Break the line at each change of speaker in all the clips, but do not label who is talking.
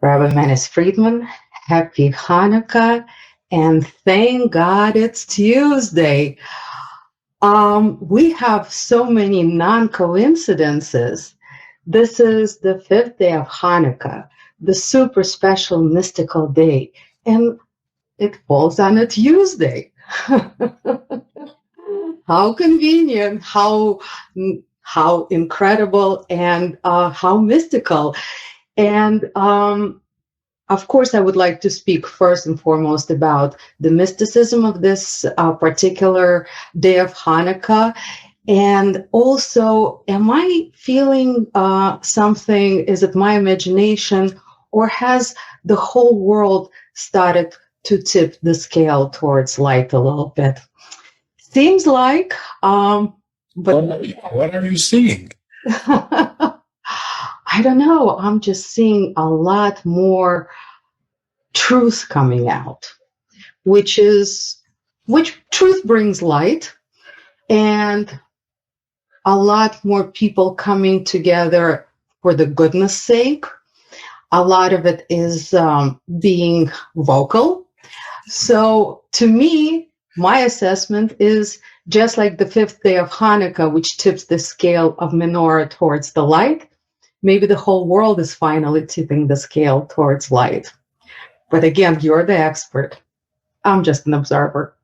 Rabbi Manis Friedman, happy Hanukkah, and thank God it's Tuesday. We have so many non-coincidences. This is the fifth day of Hanukkah, the super special mystical day, and it falls on a Tuesday. How convenient, how incredible, and how mystical. And of course, I would like to speak first and foremost about the mysticism of this particular day of Hanukkah. And also, am I feeling something? Is it my imagination, or has the whole world started to tip the scale towards light a little bit? Seems like, but
what are you seeing?
I don't know. I'm just seeing a lot more truth coming out, which truth brings light, and a lot more people coming together for the goodness sake. A lot of it is being vocal. So to me, my assessment is just like the fifth day of Hanukkah, which tips the scale of menorah towards the light. Maybe the whole world is finally tipping the scale towards light. But again, you're the expert. I'm just an observer.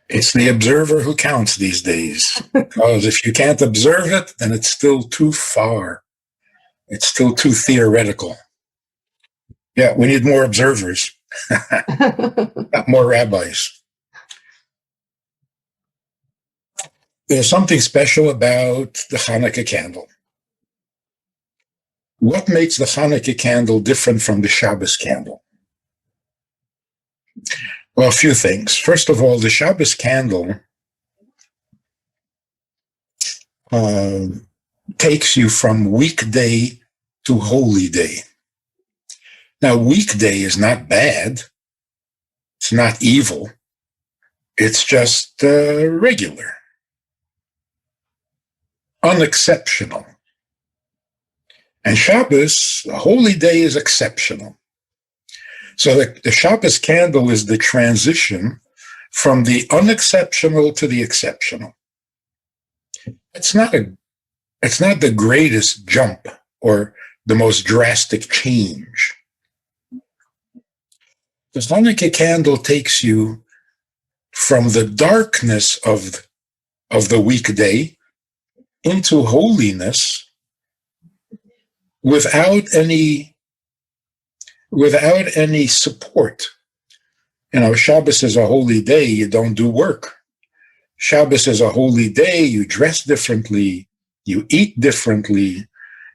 It's the observer who counts these days. Because if you can't observe it, then it's still too far. It's still too theoretical. Yeah, we need more observers, not more rabbis. There's something special about the Hanukkah candle. What makes the Hanukkah candle different from the Shabbos candle? Well, a few things. First of all, the Shabbos candle takes you from weekday to holy day. Now, weekday is not bad. It's not evil. It's just regular, unexceptional. And Shabbos, the holy day, is exceptional. So the Shabbos candle is the transition from the unexceptional to the exceptional. It's not the greatest jump or the most drastic change. The Hanukkah candle takes you from the darkness of the weekday into holiness without any support. You know, Shabbos is a holy day, you don't do work. Shabbos is a holy day, you dress differently, you eat differently,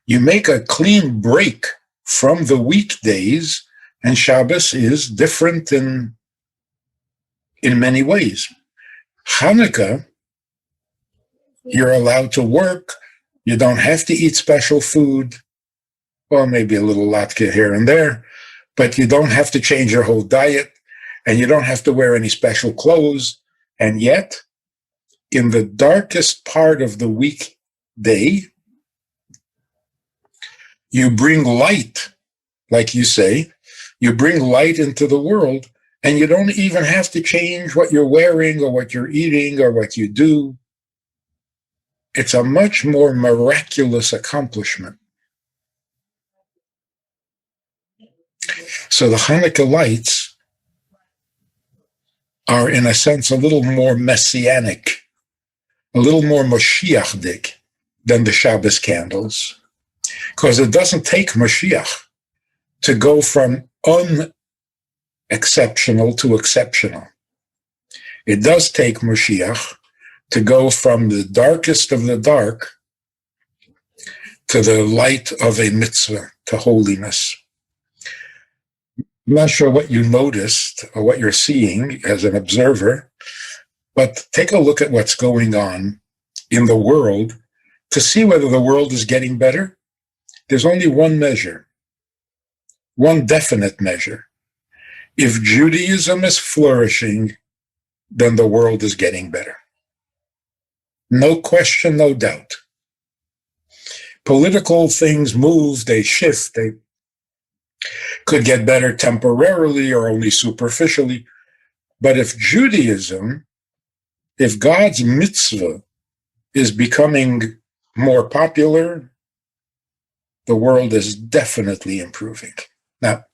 you make a clean break from the weekdays, and Shabbos is different in many ways. Hanukkah, you're allowed to work, you don't have to eat special food, well, maybe a little latke here and there, but you don't have to change your whole diet, and you don't have to wear any special clothes. And yet, in the darkest part of the weekday, you bring light, like you say, you bring light into the world, and you don't even have to change what you're wearing or what you're eating or what you do. It's a much more miraculous accomplishment. So the Hanukkah lights are, in a sense, a little more messianic, a little more Moshiach-dik than the Shabbos candles, because it doesn't take Moshiach to go from unexceptional to exceptional. It does take Moshiach to go from the darkest of the dark to the light of a mitzvah, to holiness. I'm not sure what you noticed or what you're seeing as an observer, but take a look at what's going on in the world to see whether the world is getting better. There's only one measure, one definite measure. If Judaism is flourishing, then the world is getting better. No question, no doubt. Political things move, they shift, could get better temporarily or only superficially. But if Judaism, if God's mitzvah is becoming more popular, the world is definitely improving. Now,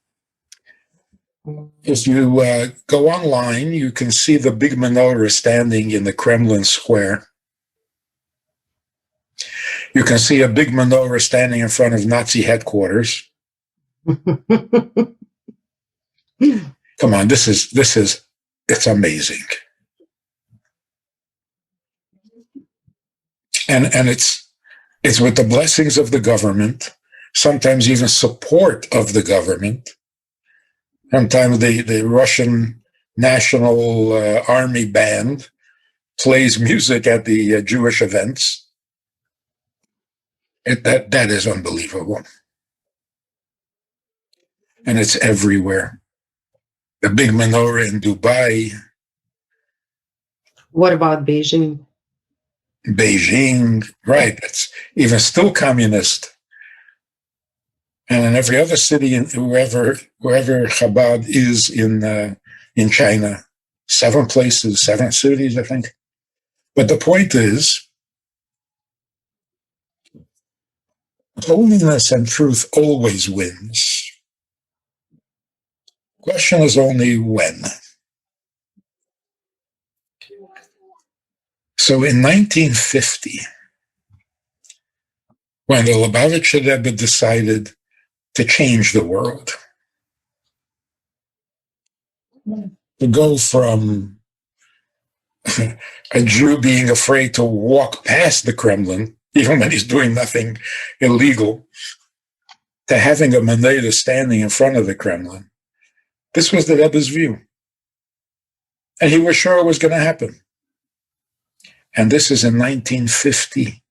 if you go online, you can see the big menorah standing in the Kremlin Square. You can see a big menorah standing in front of Nazi headquarters. Come on, it's amazing. And it's with the blessings of the government, sometimes even support of the government. Sometimes the Russian National Army Band plays music at the Jewish events. That is unbelievable. And it's everywhere. The big menorah in Dubai.
What about Beijing?
Beijing, right. It's even still communist. And in every other city, wherever Chabad is in China, 7 places, 7 cities, I think. But the point is, holiness and truth always wins. Question is only when. So in 1950, when the Lubavitcher Rebbe decided to change the world, to go from a Jew being afraid to walk past the Kremlin, even when he's doing nothing illegal, to having a menorah standing in front of the Kremlin. This was the Rebbe's view. And he was sure it was going to happen. And this is in 1950.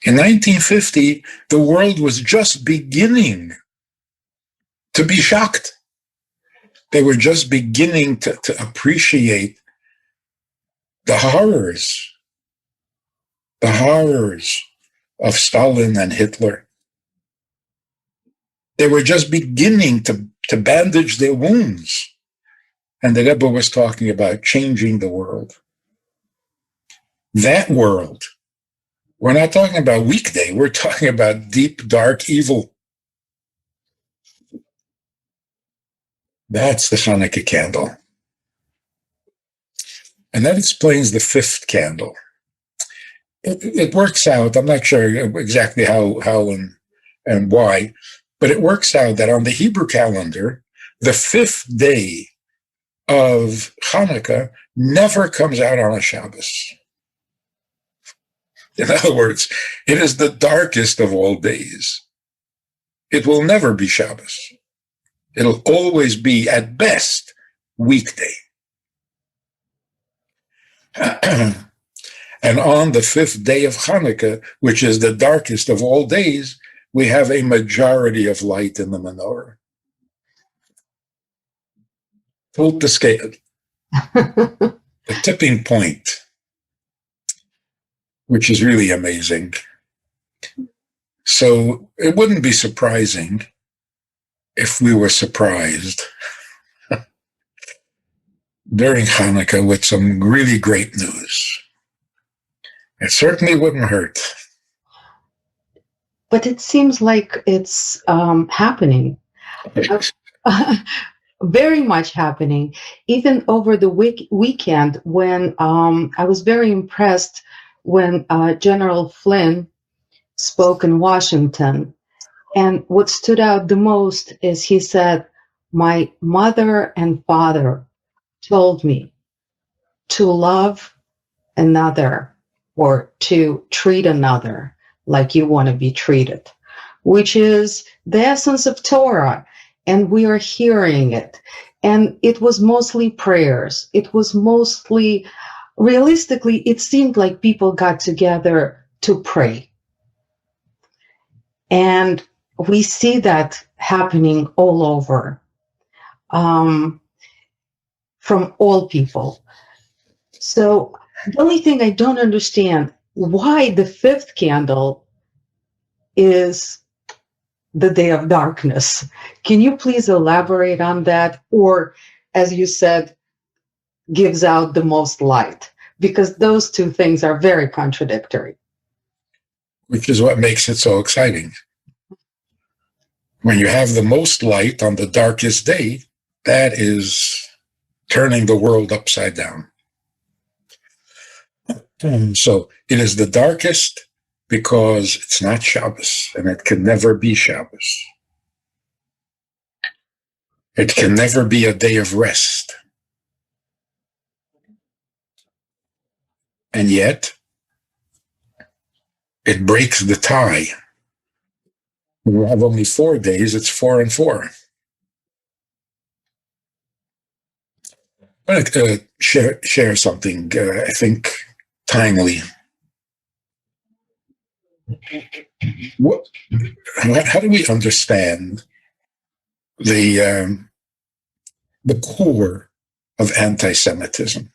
In 1950, the world was just beginning to be shocked. They were just beginning to appreciate the horrors of Stalin and Hitler. They were just beginning to bandage their wounds. And the Rebbe was talking about changing the world. That world, we're not talking about weekday, we're talking about deep, dark evil. That's the Hanukkah candle. And that explains the 5th candle. It works out, I'm not sure exactly how and why, but it works out that on the Hebrew calendar, the 5th day of Hanukkah never comes out on a Shabbos. In other words, it is the darkest of all days. It will never be Shabbos. It'll always be, at best, weekday. And on the 5th day of Hanukkah, which is the darkest of all days, we have a majority of light in the menorah. Tilt the scale. The tipping point, which is really amazing. So it wouldn't be surprising if we were surprised during Hanukkah with some really great news. It certainly wouldn't hurt.
But it seems like it's happening. Very much happening. Even over the weekend, when I was very impressed when General Flynn spoke in Washington. And what stood out the most is he said, "My mother and father told me to love another or to treat another like you want to be treated," which is the essence of Torah. And we are hearing it. And it was mostly prayers. It was mostly, realistically, it seemed like people got together to pray. And we see that happening all over, from all people. So the only thing I don't understand, why the 5th candle is the day of darkness. Can you please elaborate on that? Or, as you said, gives out the most light? Because those two things are very contradictory.
Which is what makes it so exciting. When you have the most light on the darkest day, that is turning the world upside down. So it is the darkest because it's not Shabbos, and it can never be Shabbos. It can never be a day of rest. And yet, it breaks the tie. When you have only 4 days, it's 4 and 4. I'm going to share something, I think, timely. How do we understand the core of anti-Semitism?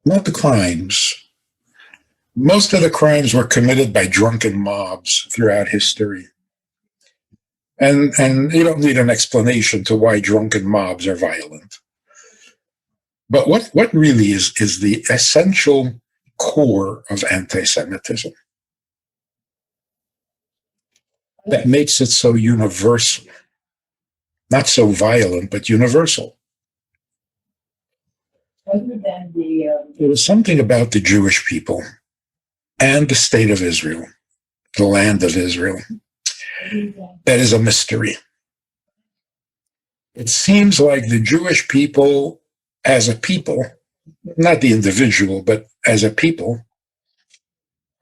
Not the crimes. Most of the crimes were committed by drunken mobs throughout history. And you don't need an explanation to why drunken mobs are violent. But what really is the essential core of anti-Semitism that makes it so universal? Not so violent, but universal. There was something about the Jewish people and the state of Israel, the land of Israel, that is a mystery. It seems like the Jewish people as a people, not the individual, but as a people,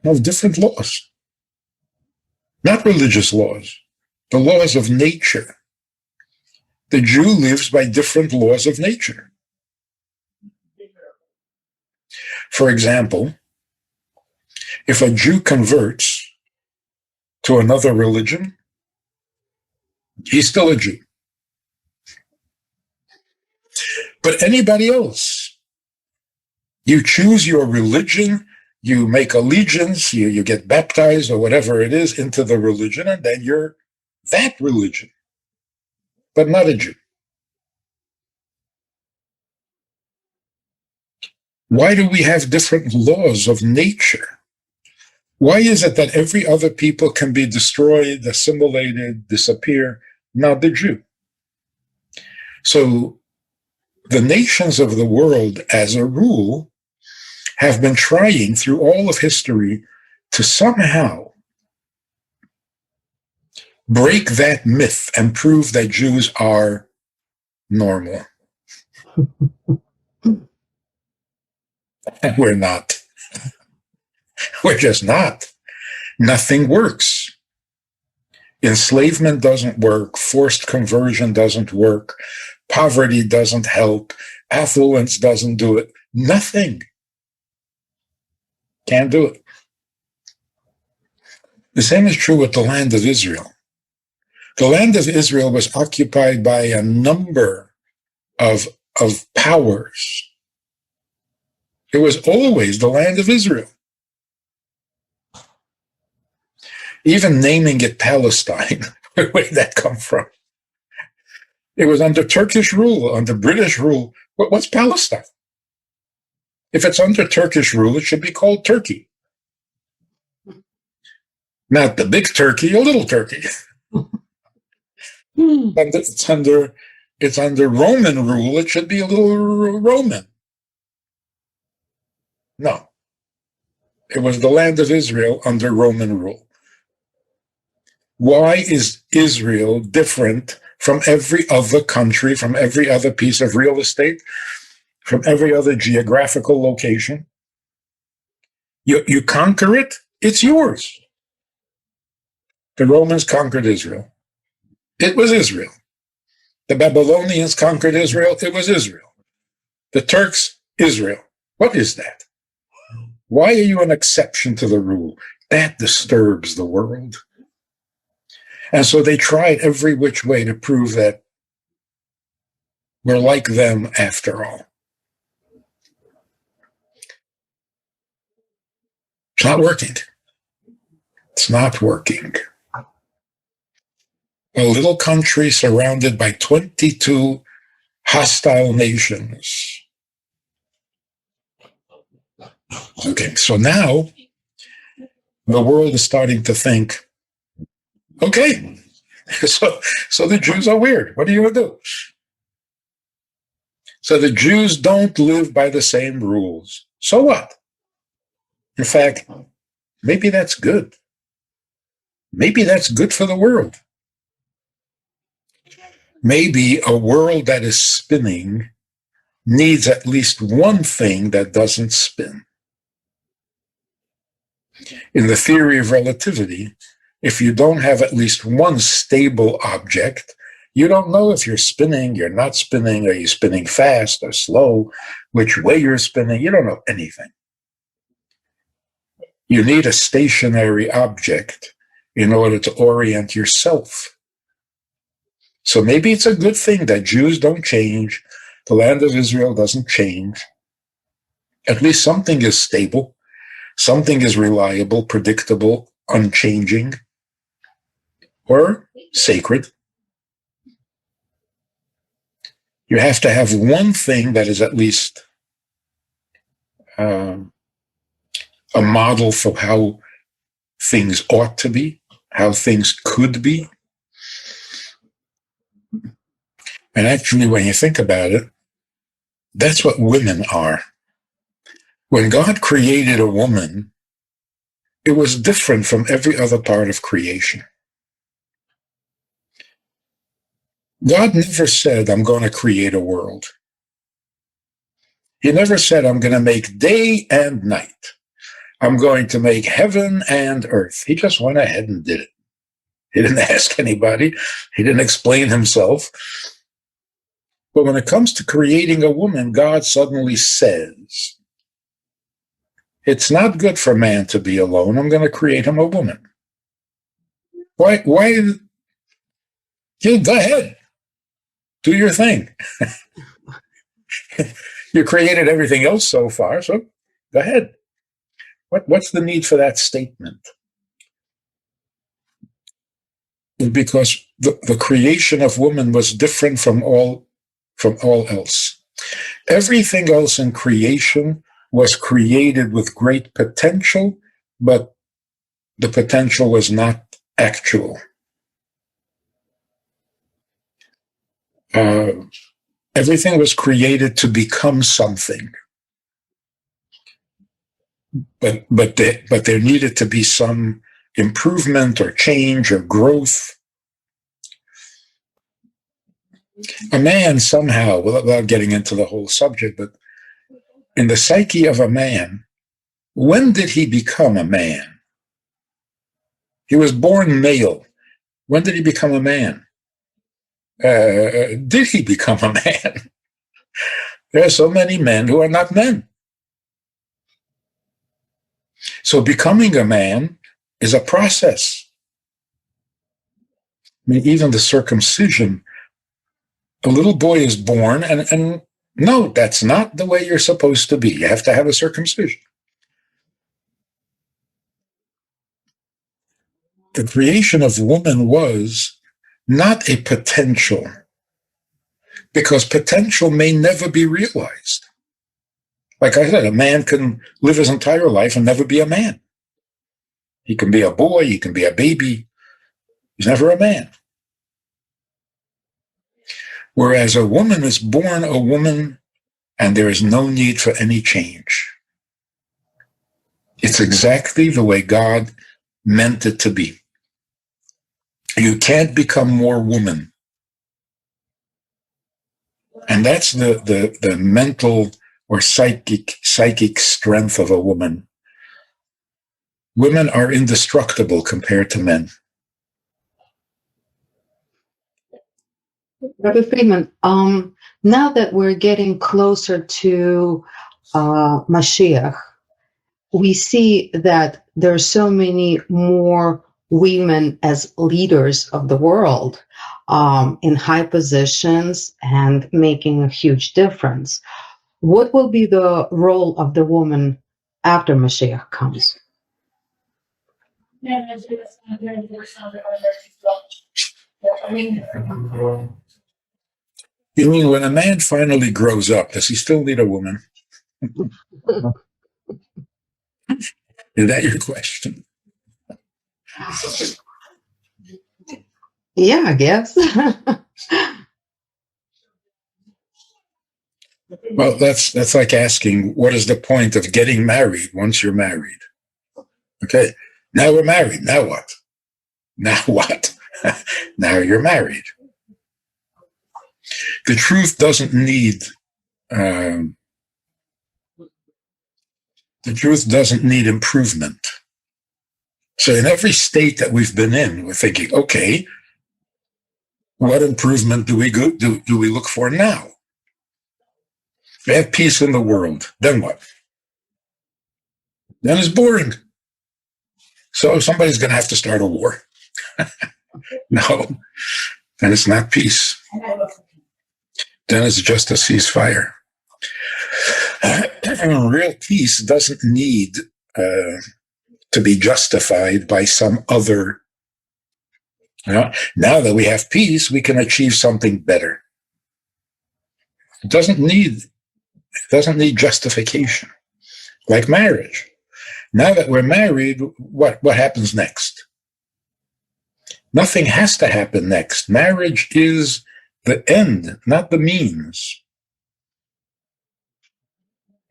have different laws. Not religious laws, the laws of nature. The Jew lives by different laws of nature. For example, if a Jew converts to another religion, he's still a Jew. But anybody else, you choose your religion, you make allegiance, you get baptized or whatever it is into the religion, and then you're that religion, but not a Jew. Why do we have different laws of nature? Why is it that every other people can be destroyed, assimilated, disappear, not the Jew? So the nations of the world, as a rule, have been trying through all of history to somehow break that myth and prove that Jews are normal. And we're not. We're just not. Nothing works. Enslavement doesn't work. Forced conversion doesn't work. Poverty doesn't help. Affluence doesn't do it. Nothing. Can't do it. The same is true with the land of Israel. The land of Israel was occupied by a number of powers. It was always the land of Israel. Even naming it Palestine, where did that come from? It was under Turkish rule, under British rule. What's Palestine? If it's under Turkish rule, it should be called Turkey. Not the big Turkey, a little Turkey. And it's under Roman rule, it should be a little Roman. No. It was the land of Israel under Roman rule. Why is Israel different from every other country, from every other piece of real estate, from every other geographical location? You conquer it, it's yours. The Romans conquered Israel. It was Israel. The Babylonians conquered Israel. It was Israel. The Turks, Israel. What is that? Why are you an exception to the rule? That disturbs the world. And so they tried every which way to prove that we're like them after all. It's not working. It's not working. a little country surrounded by 22 hostile nations. Okay, so now the world is starting to think, okay, so the Jews are weird. What are you going to do? So the Jews don't live by the same rules. So what? In fact, maybe that's good. Maybe that's good for the world. Maybe a world that is spinning needs at least one thing that doesn't spin. In the theory of relativity, if you don't have at least one stable object, you don't know if you're spinning, you're not spinning, are you spinning fast or slow, which way you're spinning, you don't know anything. You need a stationary object in order to orient yourself. So maybe it's a good thing that Jews don't change, the land of Israel doesn't change. At least something is stable, something is reliable, predictable, unchanging, or sacred. You have to have one thing that is at least a model for how things ought to be, how things could be. And actually, when you think about it, that's what women are. When God created a woman, it was different from every other part of creation. God never said, I'm going to create a world. He never said, I'm going to make day and night. I'm going to make heaven and earth. He just went ahead and did it. He didn't ask anybody. He didn't explain himself. But when it comes to creating a woman, God suddenly says, it's not good for man to be alone. I'm going to create him a woman. Why? Yeah, go ahead. Do your thing. You created everything else so far, so go ahead. What's the need for that statement? Because the creation of woman was different from all else. Everything else in creation was created with great potential, but the potential was not actual. Everything was created to become something, but there needed to be some improvement or change or growth. A man somehow, without getting into the whole subject, but in the psyche of a man, when did he become a man? He was born male. When did he become a man? Did he become a man? There are so many men who are not men. So becoming a man is a process. I mean, even the circumcision, a little boy is born, and no, that's not the way you're supposed to be. You have to have a circumcision. The creation of woman was not a potential, because potential may never be realized. Like I said, a man can live his entire life and never be a man. He can be a boy, he can be a baby. He's never a man. Whereas a woman is born a woman, and there is no need for any change. It's exactly the way God meant it to be. You can't become more woman. And that's the mental or psychic strength of a woman. Women are indestructible compared to men.
Rabbi Friedman, now that we're getting closer to Mashiach, we see that there are so many more women as leaders of the world in high positions and making a huge difference. What will be the role of the woman after Mashiach comes?
You mean when a man finally grows up, does he still need a woman? Is that your question?
Yeah, I guess.
Well, that's like asking, what is the point of getting married once you're married? Okay, now we're married. Now what? Now what? Now you're married. The truth doesn't need um, the truth doesn't need improvement. So in every state that we've been in, we're thinking, okay, what improvement do we do we look for now? We have peace in the world. Then what? Then it's boring. So somebody's going to have to start a war. No, then it's not peace. Then it's just a ceasefire. Real peace doesn't need to be justified by some other. Now that we have peace, we can achieve something better. It doesn't need justification, like marriage. Now that we're married, what happens next? Nothing has to happen next. Marriage is the end, not the means.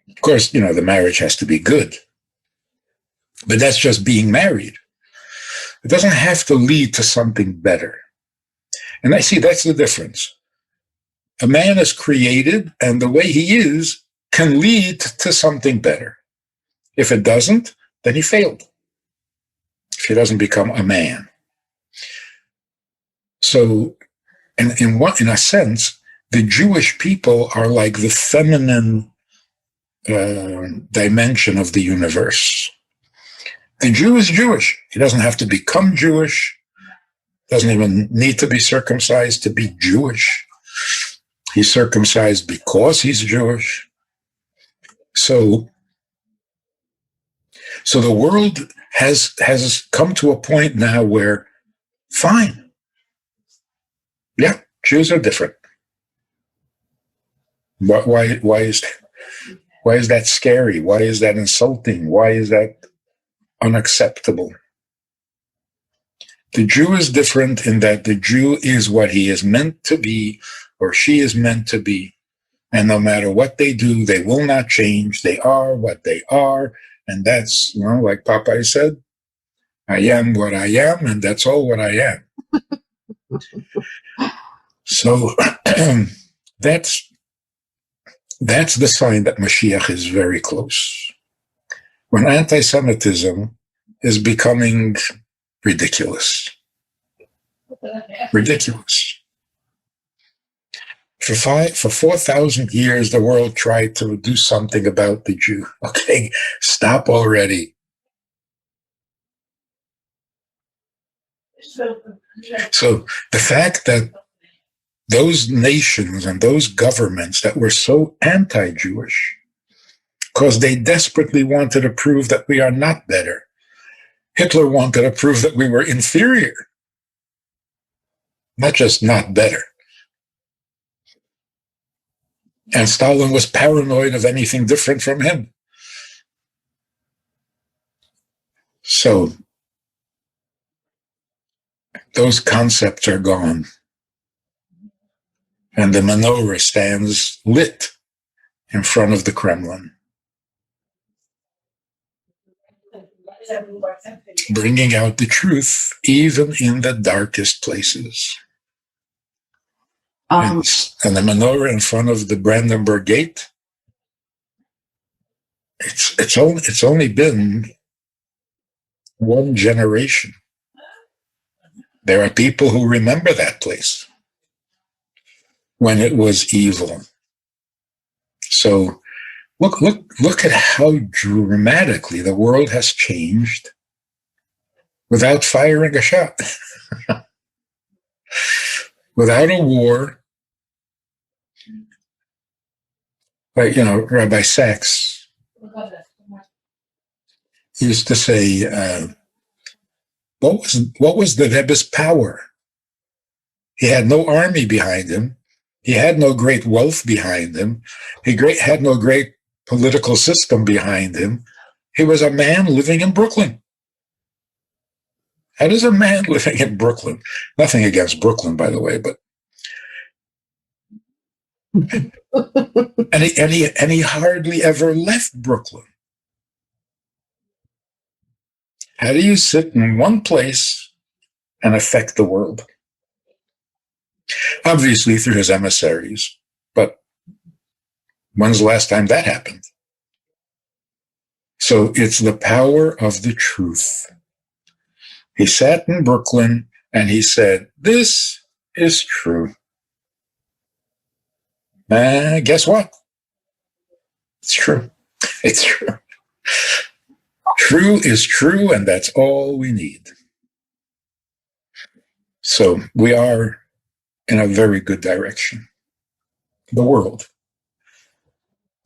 Of course, the marriage has to be good, but that's just being married. It doesn't have to lead to something better. And I see that's the difference. A man is created, and the way he is can lead to something better. If it doesn't, then he failed. If he doesn't become a man. So, in a sense, the Jewish people are like the feminine dimension of the universe. The Jew is Jewish. He doesn't have to become Jewish. Doesn't even need to be circumcised to be Jewish. He's circumcised because he's Jewish. So the world has come to a point now where, fine, yeah, Jews are different. Why is that scary? Why is that insulting? Why is that unacceptable? The Jew is different in that the Jew is what he is meant to be, or she is meant to be. And no matter what they do, they will not change. They are what they are. And that's, like Popeye said, I am what I am, and that's all what I am. So that's the sign that Mashiach is very close. When anti-Semitism is becoming ridiculous. Ridiculous. For 4,000 years, the world tried to do something about the Jew. Okay, stop already. So the fact that those nations and those governments that were so anti-Jewish, because they desperately wanted to prove that we are not better. Hitler wanted to prove that we were inferior, not just not better. And Stalin was paranoid of anything different from him. So those concepts are gone. And the menorah stands lit in front of the Kremlin, bringing out the truth even in the darkest places. And the menorah in front of the Brandenburg Gate, it's only been one generation. There are people who remember that place when it was evil. So look at how dramatically the world has changed without firing a shot, without a war. Like, Rabbi Sachs used to say, what was the Rebbe's power? He had no army behind him. He had no great wealth behind him. He had no great political system behind him. He was a man living in Brooklyn. How does a man living in Brooklyn, nothing against Brooklyn, by the way, but and he hardly ever left Brooklyn. How do you sit in one place and affect the world? Obviously through his emissaries, but when's the last time that happened? So it's the power of the truth. He sat in Brooklyn and he said, this is true. Guess what? It's true. It's true. True is true, and that's all we need. So we are in a very good direction. The world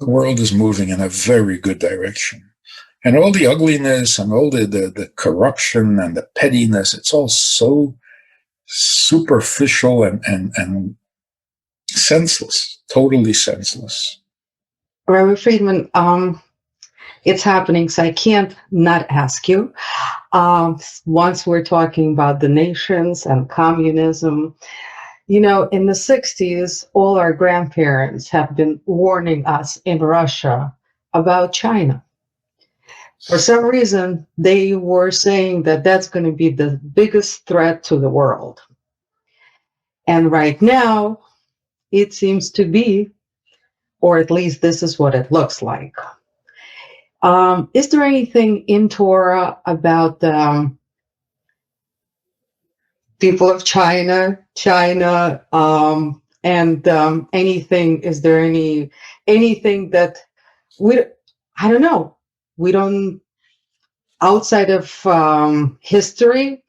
is moving in a very good direction. And all the ugliness and all the corruption and the pettiness, it's all so superficial and senseless, totally senseless.
Rabbi Friedman, it's happening, so I can't not ask you. Once we're talking about the nations and communism, in the 60s, all our grandparents have been warning us in Russia about China. For some reason, they were saying that that's going to be the biggest threat to the world. And right now, it seems to be, or at least this is what it looks like. Is there anything in Torah about the people of China, and anything? Is there anything that I don't know? We don't, outside of history,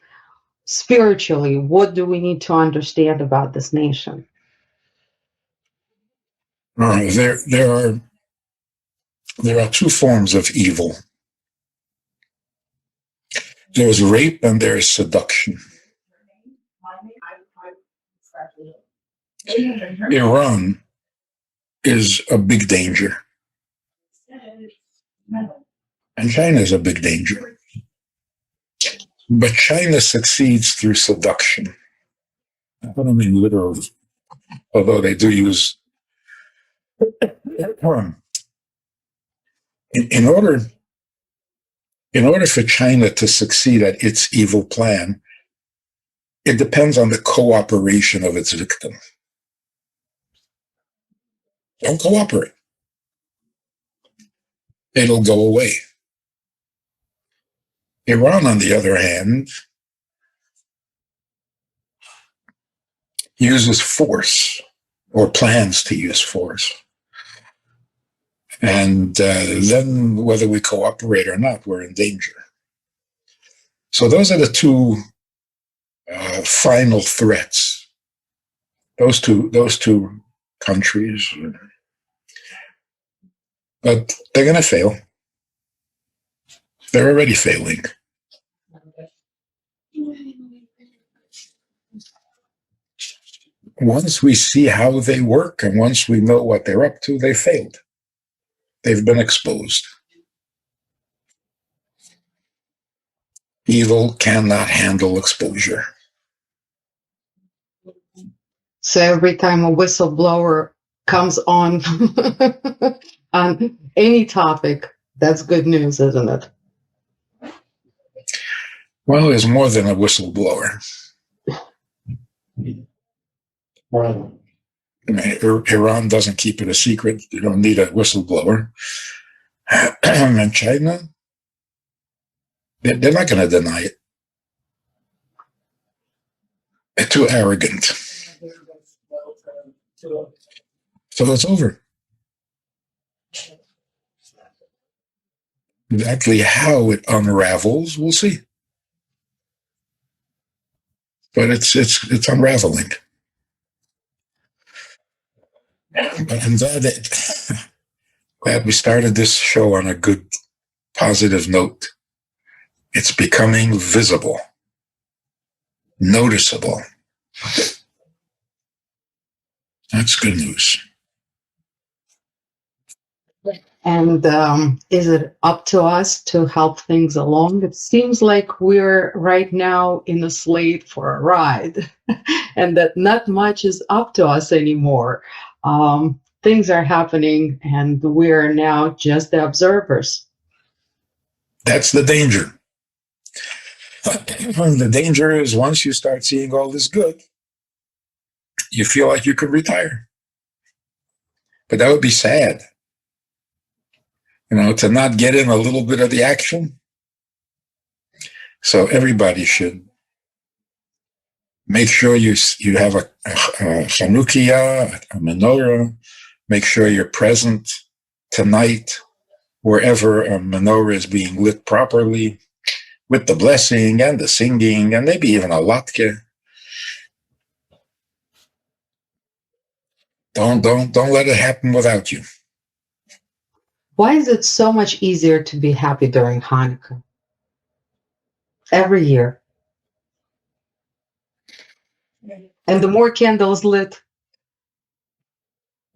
spiritually, what do we need to understand about this nation?
There are two forms of evil. There's rape and there's seduction. Iran is a big danger. And China is a big danger. But China succeeds through seduction. I don't mean literally, although they do use in order for China to succeed at its evil plan, it depends on the cooperation of its victim. Don't cooperate. It'll go away. Iran, on the other hand, uses force or plans to use force. And then whether we cooperate or not, we're in danger. So those are the two final threats. Those two countries. But they're going to fail. They're already failing. Once we see how they work and once we know what they're up to, they failed. They've been exposed. Evil cannot handle exposure.
So every time a whistleblower comes on on any topic, that's good news, isn't it?
Well, there's more than a whistleblower. Iran doesn't keep it a secret. You don't need a whistleblower. And China, they're not going to deny it. They're too arrogant. So it's over. Exactly how it unravels, we'll see. But it's unraveling. But I'm glad we started this show on a good, positive note. It's becoming visible, noticeable. That's good news.
And is it up to us to help things along? It seems like we're right now in a slate for a ride, and that not much is up to us anymore. Things are happening, and we're now just the observers.
That's the danger. The danger is once you start seeing all this good, you feel like you could retire. But that would be sad, to not get in a little bit of the action. So everybody should make sure you have a Chanukiah, a menorah. Make sure you're present tonight wherever a menorah is being lit properly, with the blessing and the singing and maybe even a latke. Don't let it happen without you.
Why is it so much easier to be happy during Hanukkah? Every year. And the more candles lit,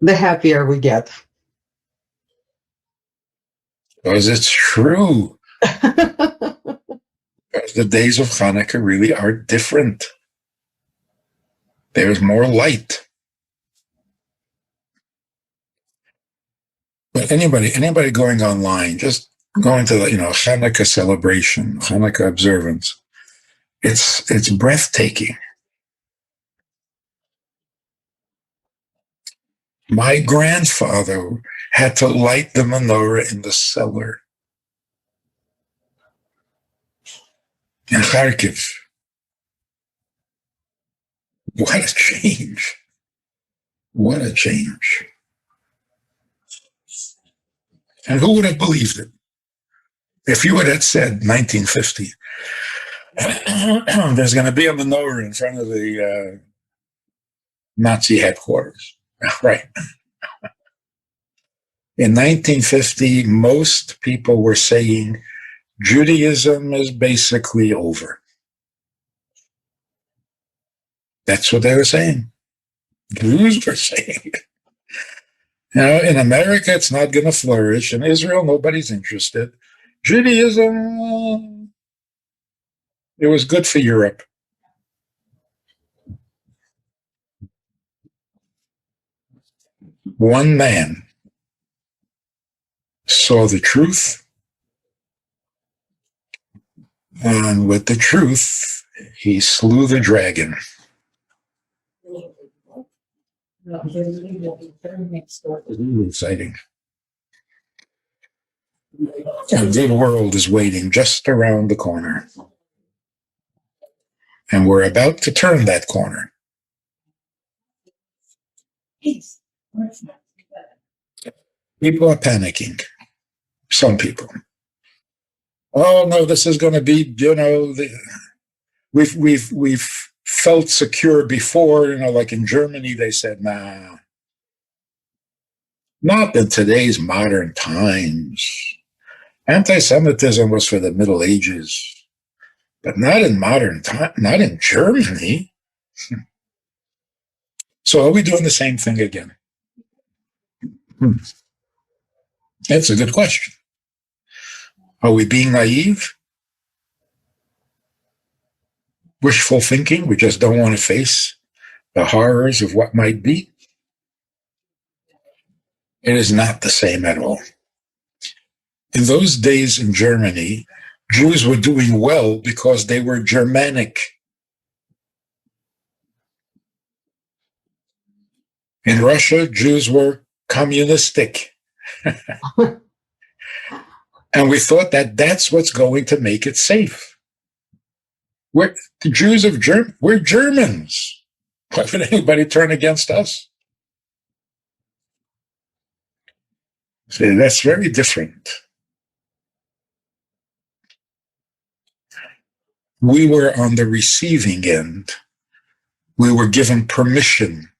the happier we get.
Because it's true. Because the days of Hanukkah really are different. There's more light. But anybody going online, just going to the Hanukkah celebration, Hanukkah observance, it's breathtaking. My grandfather had to light the menorah in the cellar in Kharkiv. What a change. What a change. And who would have believed it? If you would have said 1950, there's going to be a menorah in front of the Nazi headquarters. Right. In 1950, most people were saying Judaism is basically over. That's what they were saying. Jews were saying. In America, it's not going to flourish. In Israel, nobody's interested. Judaism, it was good for Europe. One man saw the truth, and with the truth, he slew the dragon. Really exciting. A good world is waiting just around the corner. And we're about to turn that corner. People are panicking. Some people. Oh no, this is going to be, we've felt secure before, like in Germany, they said, nah. Not in today's modern times. Anti-Semitism was for the Middle Ages, but not in modern time, not in Germany. So are we doing the same thing again? That's a good question. Are we being naive? Wishful thinking? We just don't want to face the horrors of what might be? It is not the same at all. In those days in Germany, Jews were doing well because they were Germanic. In Russia, Jews were communistic. And we thought that that's what's going to make it safe. We're the Jews of we're Germans. Why would anybody turn against us? See, that's very different. We were on the receiving end. We were given permission.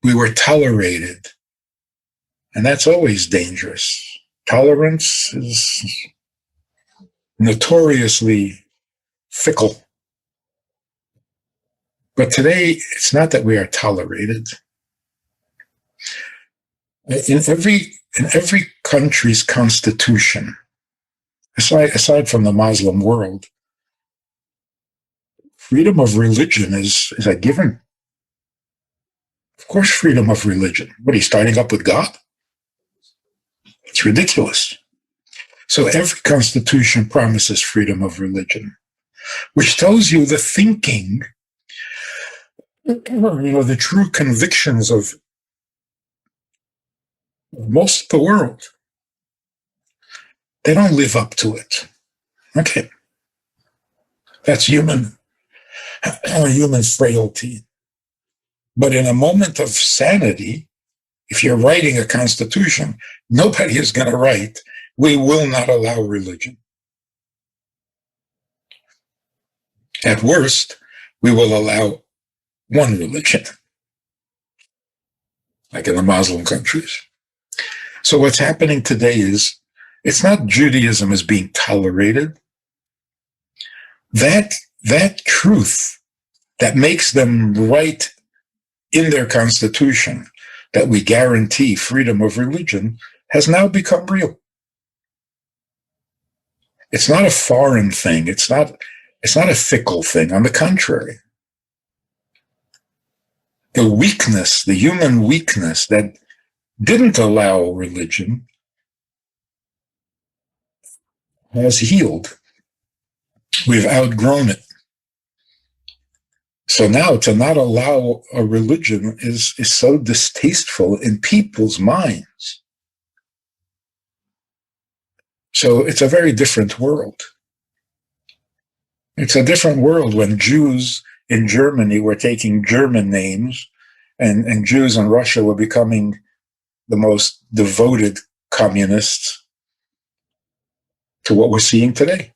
We were tolerated. And that's always dangerous. Tolerance is notoriously fickle. But today, it's not that we are tolerated. In every country's constitution, aside from the Muslim world, freedom of religion is a given. Of course, freedom of religion. What, are you starting up with God? It's ridiculous. So every constitution promises freedom of religion, which tells you the thinking, the true convictions of most of the world. They don't live up to it. Okay. That's human frailty. But in a moment of sanity, if you're writing a constitution, nobody is going to write, we will not allow religion. At worst, we will allow one religion, like in the Muslim countries. So what's happening today is, it's not Judaism is being tolerated. That truth that makes them write in their constitution that we guarantee freedom of religion has now become real. It's not a foreign thing. It's not a fickle thing. On the contrary, the human weakness that didn't allow religion has healed. We've outgrown it. So now to not allow a religion is so distasteful in people's minds. So it's a very different world. It's a different world when Jews in Germany were taking German names and Jews in Russia were becoming the most devoted communists to what we're seeing today.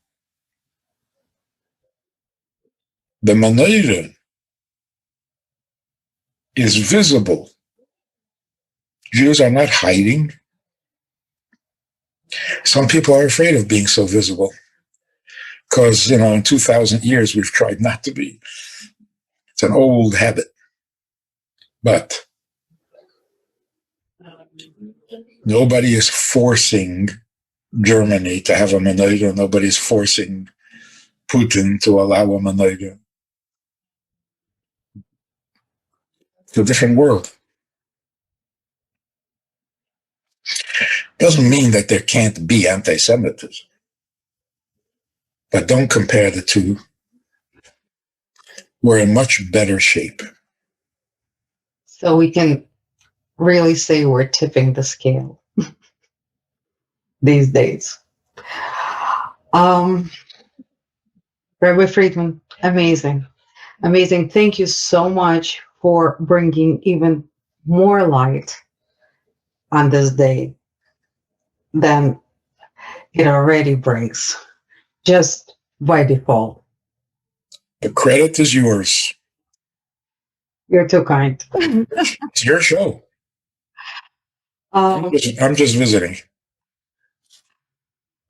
The menorah is visible. Jews are not hiding. Some people are afraid of being so visible because, in 2,000 years, we've tried not to be. It's an old habit. But nobody is forcing Germany to have a menorah. Nobody's forcing Putin to allow a menorah. It's a different world. Doesn't mean that there can't be anti-Semitism. But don't compare the two. We're in much better shape.
So we can really say we're tipping the scale these days. Rabbi Friedman, amazing. Amazing. Thank you so much for bringing even more light on this day than it already brings, just by default.
The credit is yours.
You're too kind.
It's your show. I'm just visiting.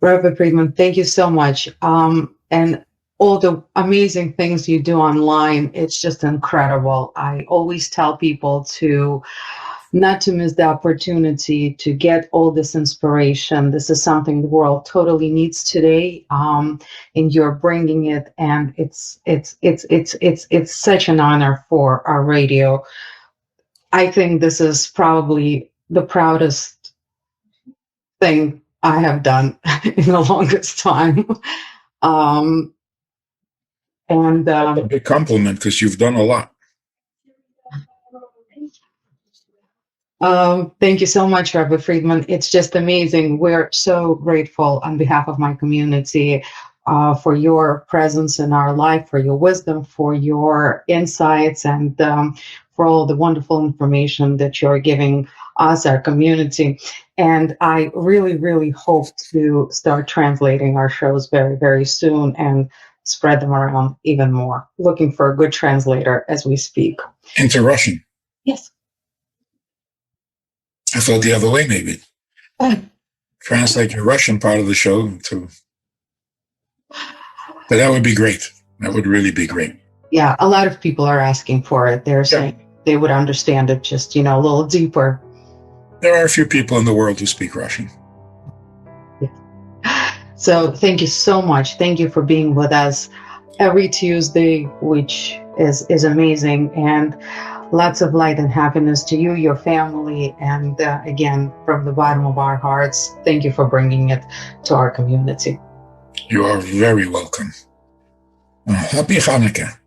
Rabbi Friedman, thank you so much. And all the amazing things you do online, it's just incredible. I always tell people not to miss the opportunity to get all this inspiration. This is something the world totally needs today, and you're bringing it. And it's such an honor for our radio. I think this is probably the proudest thing I have done in the longest time.
A big compliment because you've done a lot.
Thank you so much, Rabbi Friedman. It's just amazing. We're so grateful on behalf of my community for your presence in our life, for your wisdom, for your insights, and for all the wonderful information that you're giving us, our community. And I really, really hope to start translating our shows very, very soon and spread them around even more. Looking for a good translator as we speak.
Into Russian?
Yes.
I thought the other way, maybe. Translate your Russian part of the show to... But that would be great. That would really be great.
Yeah, a lot of people are asking for it. They're saying they would understand it just, a little deeper.
There are a few people in the world who speak Russian.
So thank you so much. Thank you for being with us every Tuesday, which is amazing. And lots of light and happiness to you, your family. And again, from the bottom of our hearts, thank you for bringing it to our community.
You are very welcome. Happy Hanukkah.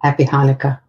Happy Hanukkah.